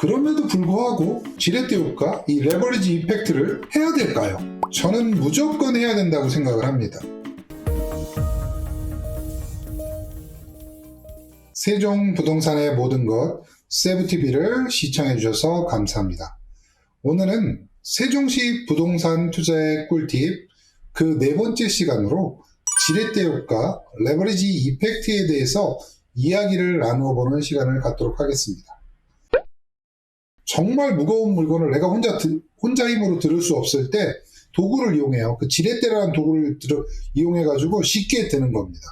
그럼에도 불구하고 지렛대 효과, 이 레버리지 이펙트를 해야 될까요? 저는 무조건 해야 된다고 생각을 합니다. 세종부동산의 모든 것 세부TV를 시청해 주셔서 감사합니다. 오늘은 세종시 부동산 투자의 꿀팁 그 네 번째 시간으로 지렛대 효과, 레버리지 이펙트에 대해서 이야기를 나누어 보는 시간을 갖도록 하겠습니다. 정말 무거운 물건을 내가 혼자 힘으로 들을 수 없을 때 도구를 이용해요. 그 지렛대라는 도구를 이용해가지고 쉽게 드는 겁니다.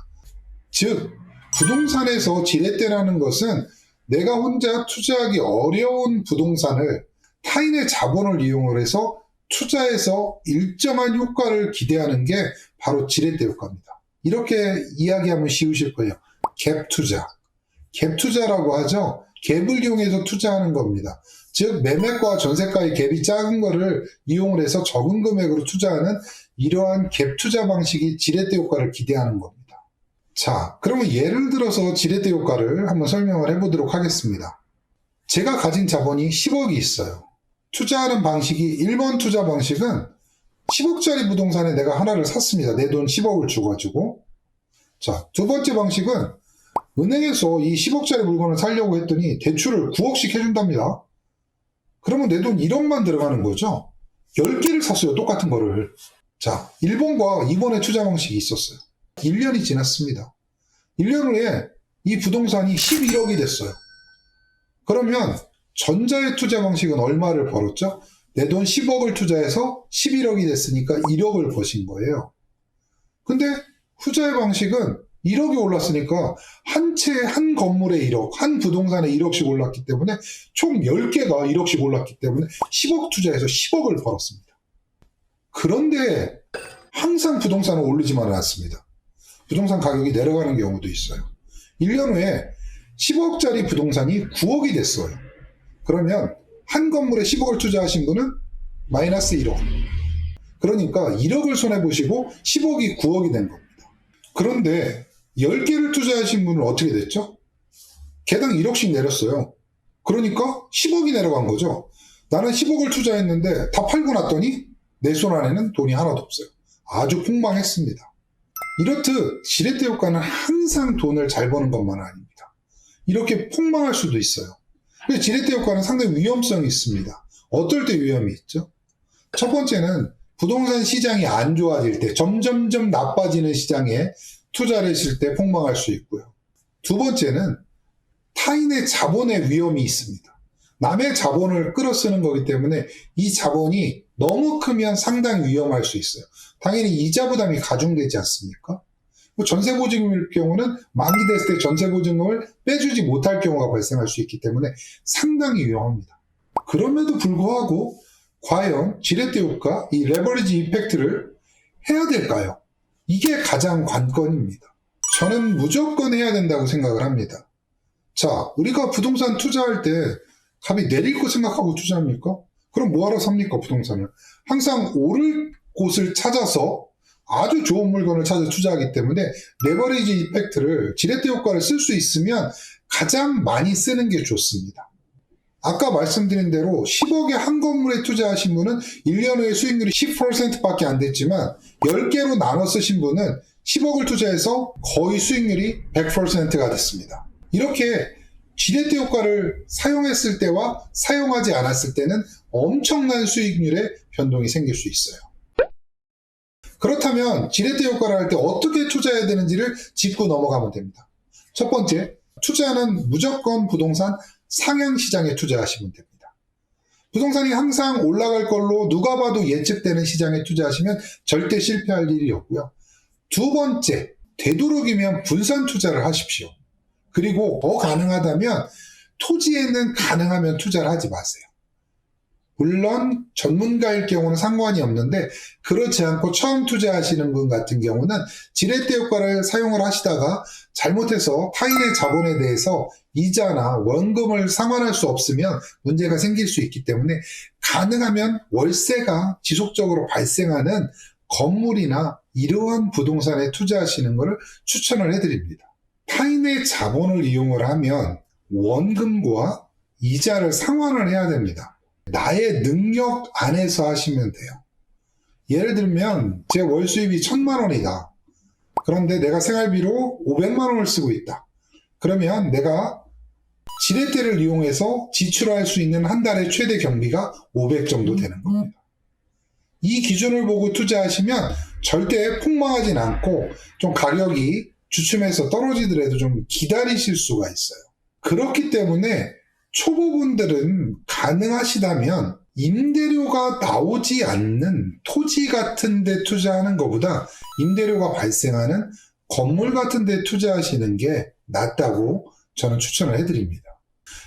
즉, 부동산에서 지렛대라는 것은 내가 혼자 투자하기 어려운 부동산을 타인의 자본을 이용을 해서 투자해서 일정한 효과를 기대하는 게 바로 지렛대 효과입니다. 이렇게 이야기하면 쉬우실 거예요. 갭 투자. 갭 투자라고 하죠. 갭을 이용해서 투자하는 겁니다. 즉 매매가 전세가의 갭이 작은 거를 이용을 해서 적은 금액으로 투자하는 이러한 갭 투자 방식이 지렛대 효과를 기대하는 겁니다. 자, 그러면 예를 들어서 지렛대 효과를 한번 설명을 해보도록 하겠습니다. 제가 가진 자본이 10억이 있어요. 투자하는 방식이 1번 투자 방식은 10억짜리 부동산에 내가 하나를 샀습니다. 내 돈 10억을 주가지고. 자, 두 번째 방식은 은행에서 이 10억짜리 물건을 사려고 했더니 대출을 9억씩 해준답니다. 그러면 내 돈 1억만 들어가는 거죠. 10개를 샀어요. 똑같은 거를. 자, 1번과 2번의 투자 방식이 있었어요. 1년이 지났습니다. 1년 후에 이 부동산이 11억이 됐어요. 그러면 전자의 투자 방식은 얼마를 벌었죠? 내 돈 10억을 투자해서 11억이 됐으니까 1억을 버신 거예요. 근데 후자의 방식은 1억이 올랐으니까 한 채, 한 건물에 1억, 한 부동산에 1억씩 올랐기 때문에 총 10개가 1억씩 올랐기 때문에 10억 투자해서 10억을 벌었습니다. 그런데 항상 부동산은 오르지만은 않습니다. 부동산 가격이 내려가는 경우도 있어요. 1년 후에 10억짜리 부동산이 9억이 됐어요. 그러면 한 건물에 10억을 투자하신 분은 마이너스 1억. 그러니까 1억을 손해보시고 10억이 9억이 된 겁니다. 그런데 10개를 투자하신 분은 어떻게 됐죠? 개당 1억씩 내렸어요. 그러니까 10억이 내려간 거죠. 나는 10억을 투자했는데 다 팔고 났더니 내 손 안에는 돈이 하나도 없어요. 아주 폭망했습니다. 이렇듯 지렛대 효과는 항상 돈을 잘 버는 것만은 아닙니다. 이렇게 폭망할 수도 있어요. 그래서 지렛대 효과는 상당히 위험성이 있습니다. 어떨 때 위험이 있죠? 첫 번째는 부동산 시장이 안 좋아질 때, 점점점 나빠지는 시장에 투자를 했을 때 폭망할 수 있고요. 두 번째는 타인의 자본의 위험이 있습니다. 남의 자본을 끌어쓰는 거기 때문에 이 자본이 너무 크면 상당히 위험할 수 있어요. 당연히 이자 부담이 가중되지 않습니까? 전세보증일 경우는 만기됐을 때 전세보증금을 빼주지 못할 경우가 발생할 수 있기 때문에 상당히 위험합니다. 그럼에도 불구하고 과연 지렛대 효과, 이 레버리지 이펙트를 해야 될까요? 이게 가장 관건입니다. 저는 무조건 해야 된다고 생각을 합니다. 자, 우리가 부동산 투자할 때 값이 내릴 거 생각하고 투자합니까? 그럼 뭐하러 삽니까, 부동산을? 항상 오를 곳을 찾아서 아주 좋은 물건을 찾아 투자하기 때문에 레버리지 이펙트를, 지렛대 효과를 쓸 수 있으면 가장 많이 쓰는 게 좋습니다. 아까 말씀드린 대로 10억에 한 건물에 투자하신 분은 1년 후에 수익률이 10%밖에 안 됐지만 10개로 나눠 쓰신 분은 10억을 투자해서 거의 수익률이 100%가 됐습니다. 이렇게 지렛대 효과를 사용했을 때와 사용하지 않았을 때는 엄청난 수익률의 변동이 생길 수 있어요. 그렇다면 지렛대 효과를 할 때 어떻게 투자해야 되는지를 짚고 넘어가면 됩니다. 첫 번째, 투자는 무조건 부동산 상향시장에 투자하시면 됩니다. 부동산이 항상 올라갈 걸로 누가 봐도 예측되는 시장에 투자하시면 절대 실패할 일이 없고요. 두 번째, 되도록이면 분산 투자를 하십시오. 그리고 더 가능하다면 토지에는 가능하면 투자를 하지 마세요. 물론 전문가일 경우는 상관이 없는데 그렇지 않고 처음 투자하시는 분 같은 경우는 지렛대 효과를 사용을 하시다가 잘못해서 타인의 자본에 대해서 이자나 원금을 상환할 수 없으면 문제가 생길 수 있기 때문에 가능하면 월세가 지속적으로 발생하는 건물이나 이러한 부동산에 투자하시는 것을 추천을 해드립니다. 타인의 자본을 이용을 하면 원금과 이자를 상환을 해야 됩니다. 나의 능력 안에서 하시면 돼요. 예를 들면 제 월 수입이 1,000만 원이다. 그런데 내가 생활비로 500만 원을 쓰고 있다. 그러면 내가 지렛대를 이용해서 지출할 수 있는 한 달의 최대 경비가 500 정도 되는 겁니다. 이 기준을 보고 투자하시면 절대 폭망하진 않고 좀 가격이 주춤해서 떨어지더라도 좀 기다리실 수가 있어요. 그렇기 때문에 초보분들은 가능하시다면 임대료가 나오지 않는 토지 같은 데 투자하는 것보다 임대료가 발생하는 건물 같은 데 투자하시는 게 낫다고 저는 추천을 해드립니다.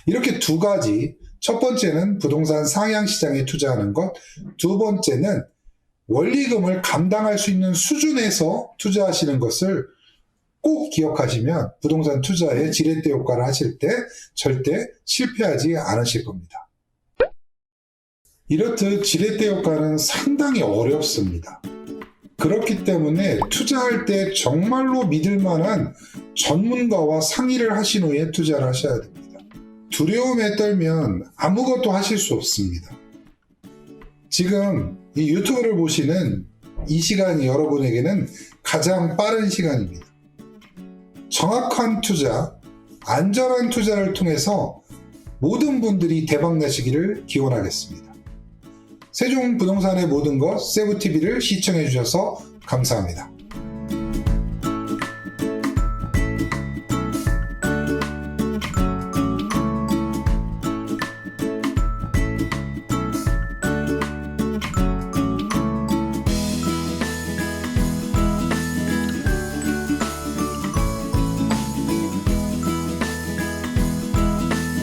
이렇게 두 가지, 첫 번째는 부동산 상향시장에 투자하는 것, 두 번째는 원리금을 감당할 수 있는 수준에서 투자하시는 것을 꼭 기억하시면 부동산 투자에 지렛대 효과를 하실 때 절대 실패하지 않으실 겁니다. 이렇듯 지렛대 효과는 상당히 어렵습니다. 그렇기 때문에 투자할 때 정말로 믿을 만한 전문가와 상의를 하신 후에 투자를 하셔야 됩니다. 두려움에 떨면 아무것도 하실 수 없습니다. 지금 이 유튜브를 보시는 이 시간이 여러분에게는 가장 빠른 시간입니다. 정확한 투자, 안전한 투자를 통해서 모든 분들이 대박 나시기를 기원하겠습니다. 세종부동산의 모든 것 세부TV를 시청해 주셔서 감사합니다.